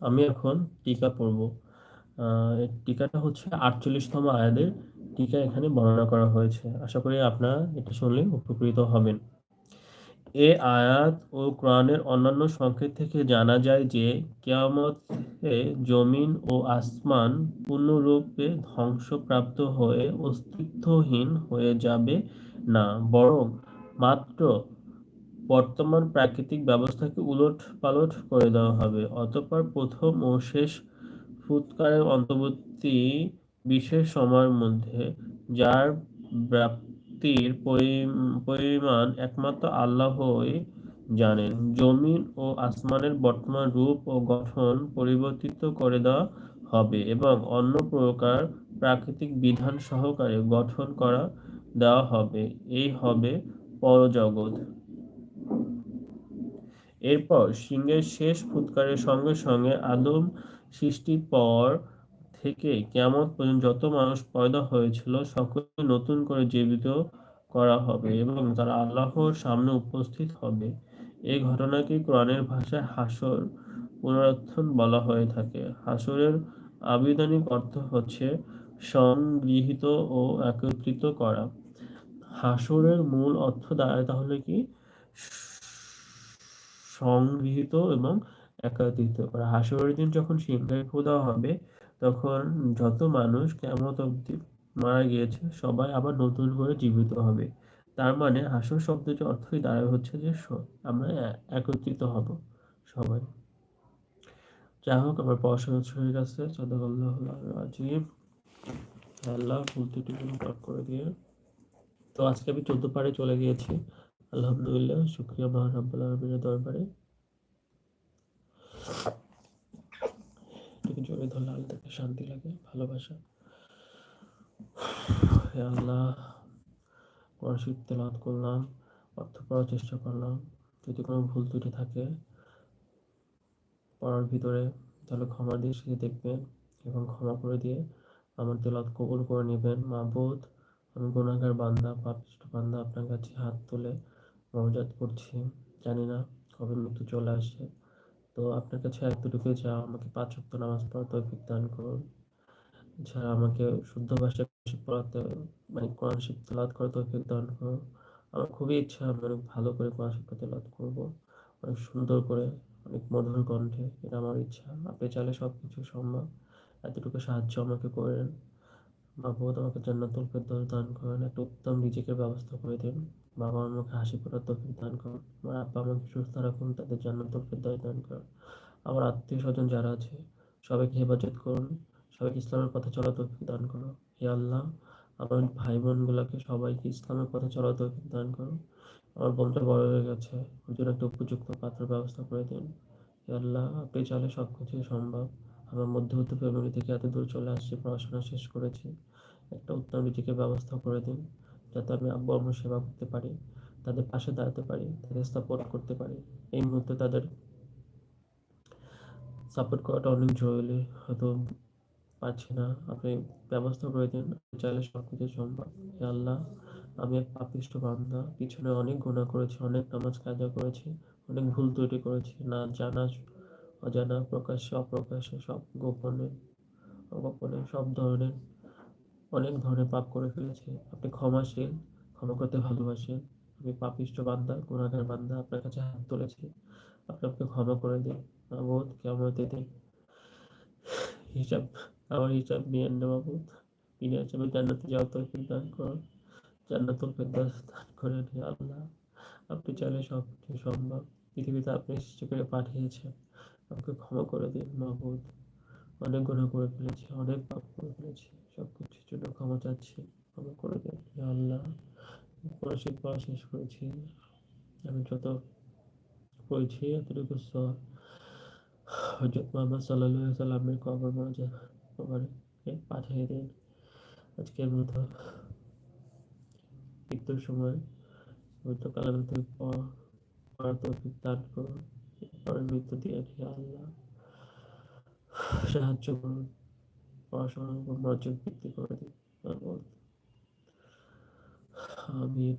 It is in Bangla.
আমি এখন টিকা পড়ব। এই টিকাটা হচ্ছে ৪৮তম আয়াতের টিকা এখানে বর্ণনা করা হয়েছে। আশা করি আপনারা এটা শুনলে উপকৃত হবেন। এ আয়াত ও কোরআনের অন্যান্য সংকেত থেকে জানা যায় যে কিয়ামতে জমিন ও আসমান পূর্ণরূপে ধ্বংসপ্রাপ্ত হয়ে অস্তিত্বহীন হয়ে যাবে না, বরং মাত্র বর্তমান প্রাকৃতিক ব্যবস্থাকে উলটপালট করে দেওয়া হবে। অতঃপর প্রথম ও শেষ ফুৎকারের অন্তর্বর্তী বিশেষ সময়ের মধ্যে যার ব্যাপ্তির পরিমাণ একমাত্র আল্লাহই জানেন, জমিন ও আসমানের বর্তমান রূপ ও গঠন পরিবর্তিত করে দেওয়া হবে এবং অন্য প্রকার প্রাকৃতিক বিধান সহকারে গঠন করা দেওয়া হবে। এই হবে পরজগৎ। এরপর সিংহের শেষ ফুৎকারের সঙ্গে সঙ্গে আদম সৃষ্টির পর থেকে কিয়ামত পর্যন্ত যত মানুষ পয়দা হয়েছিল সকলকে নতুন করে জীবিত করা হবে এবং তারা আল্লাহর সামনে উপস্থিত হবে। এই ঘটনাকে কোরআনের ভাষায় হাসর পুনরুত্থান বলা হয়ে থাকে। হাসরের আবিধানিক অর্থ হচ্ছে সংগৃহীত ও একত্রিত করা। হাসরের মূল অর্থ দাঁড়ায় তাহলে কি? সংগৃহীত এবং একত্রিত করা। হাসরের দিন যখন সিংহায় ফু দেওয়া হবে, তখন যত মানুষ কিয়ামত অবধি মারা গিয়েছে সবাই আবার নতুন করে জীবিত হবে। তার মানে হাসর শব্দটির অর্থই দাঁড়ায় হচ্ছে যে আমরা একত্রিত হব সবাই। যাই হোক, আমার পড়াশোনা হয়ে গেছে। সাদাকাল্লাহুল আজিম। আল্লাহ ভুল ত্রুটিগুলো মাফ করে দিয়ে। তো আজকে আমি 14 পারে চলে গিয়েছি। আলহামদুলিল্লাহ, শুকরিয়া মহান রব্বুল আলামিনের দরবারে। এটাকে জোরে ধরলে আল্লাহকে শান্তি লাগে, ভালোবাসা। হে আল্লাহ, কোরআন শরীফ তেলাওয়াত করলাম, অর্থ পড়ার চেষ্টা করলাম। যদি কোনো ভুল ত্রুটি থাকে পড়ার ভিতরে, তাহলে ক্ষমা দৃষ্টিতে দেখবেন এবং ক্ষমা করে দিয়ে আমার তেলাওয়াত কবুল করে নেবেন। মাবুদ, আমি গুনাহগার বান্দা, পাপিষ্ঠ বান্দা, আপনার কাছে হাত তুলে মোনাজাত করছি। জানি না কবে মৃত্যু চলে আসে। তো আপনার কাছে এতটুকুই চাওয়া, আমাকে ৫ ওয়াক্ত নামাজ পড়ার তৌফিক দান করুন। এছাড়া আমাকে শুদ্ধ ভাষায় পড়াতে, মানে কোরআন শরীফ তেলাওয়াত করার তৌফিক দান করুন। আমার খুবই ইচ্ছা আমি অনেক ভালো করে কোরআন শরীফ তেলাওয়াত করবো, অনেক সুন্দর করে, অনেক মধুর কণ্ঠে। এটা আমার ইচ্ছা। আপনি চাইলে সবকিছু সম্ভব। এতটুকু সাহায্য আমাকে করেন। মাহবুব, আমাকে জান্নাতুল ফেরদৌস দান করেন। একটা উত্তম রিজিকের ব্যবস্থা করে দিন। বাবা মার মুখে হাসি ফোটার তৌফিক দান করুন। আমার আব্বা আমাকে সুস্থ রাখুন, তাদের জান্নাতুল ফেরদৌস দান করুন। আমার আত্মীয় স্বজন যারা আছে সবাইকে হেফাজত করুন, সবাইকে ইসলামের পথে চলার তৌফিক দান করুন। হে আল্লাহ, আমার ভাই বোনগুলোকে সবাইকে ইসলামের পথে চলার তৌফিক দান করুন। আমার বোনটা বড় হয়ে গেছে, ওর জন্য একটা উপযুক্ত পাত্রের ব্যবস্থা করে দিন। হে আল্লাহ, আপনি চাইলে সব কিছুই সম্ভব। আমরা মধ্যবিত্ত ফ্যামিলি থেকে এত দূর চলে আসছি, পড়াশোনা শেষ করেছি। একটা উত্তম রিজিকের ব্যবস্থা করে দিন, যাতে আমি আব্বু আম্মুর সেবা করতে পারি, তাদের পাশে দাঁড়াতে পারি, তাদের সাপোর্ট করতে পারি। এই মুহূর্তে তাদের সাপোর্ট করাটা অনেক জরুরি, হয়তো পারছি না। আপনি ব্যবস্থা করে দিন। চাইলে সব কিছু সম্ভব। হে আল্লাহ, আমি এক পাপিষ্ঠ বান্দা, পিছনে অনেক গুনাহ করেছি, অনেক নামাজ কাজা করেছি, অনেক ভুল ত্রুটি করেছি, না জানা অজানা, প্রকাশ্যে অপ্রকাশ্যে, সব গোপনে অগোপনে, সব ধরনের অনেক ধরনের পাপ করে ফেলেছি। আপনি ক্ষমাশীল, ক্ষমা করতে ভালোবাসেন। আমি পাপিষ্ঠ বান্দা, গুনাহগার বান্দা, আপনার কাছে হাত তুলেছি। আপনি আমাকে ক্ষমা করে দিন। মাবুদ, কিয়ামতের দিন হিসাব, আমার হিসাব নিয়েন না মাবুদ। বিনা হিসাবে জান্নাতে যাওয়ার তৌফিক দান করুন। জান্নাতুল ফেরদৌস দান করেন। হে আল্লাহ, আপনি চাইলে সব কিছু সম্ভব। পৃথিবীতে আপনি সৃষ্টি করে পাঠিয়েছেন, আমাকে ক্ষমা করে দিন মাবুদ। অনেক গুনাহ করে ফেলেছি, অনেক পাপ করে ফেলেছি, সব কিছুর জন্য ক্ষমা চাচ্ছি, ক্ষমা করে দিন। হে আল্লাহ, কোরআন শরীফ পড়া শেষ করেছি, আমি যত পড়েছি এতটুকু হযরত মুহাম্মদ সাল্লাল্লাহু আলাইহি সাল্লামের কবর কবরে পাঠিয়ে দিন। আজকের মতো মৃত্যুর সময় পবিত্র কালামে তৌহিদ পড়ার তৌফিক দান করুন। এরপরে মৃত্যু দিয়ে হে আল্লাহ সাহায্য করুন, পড়াশোনার উপর মনোযোগ বৃদ্ধি করে দিন। আমিন।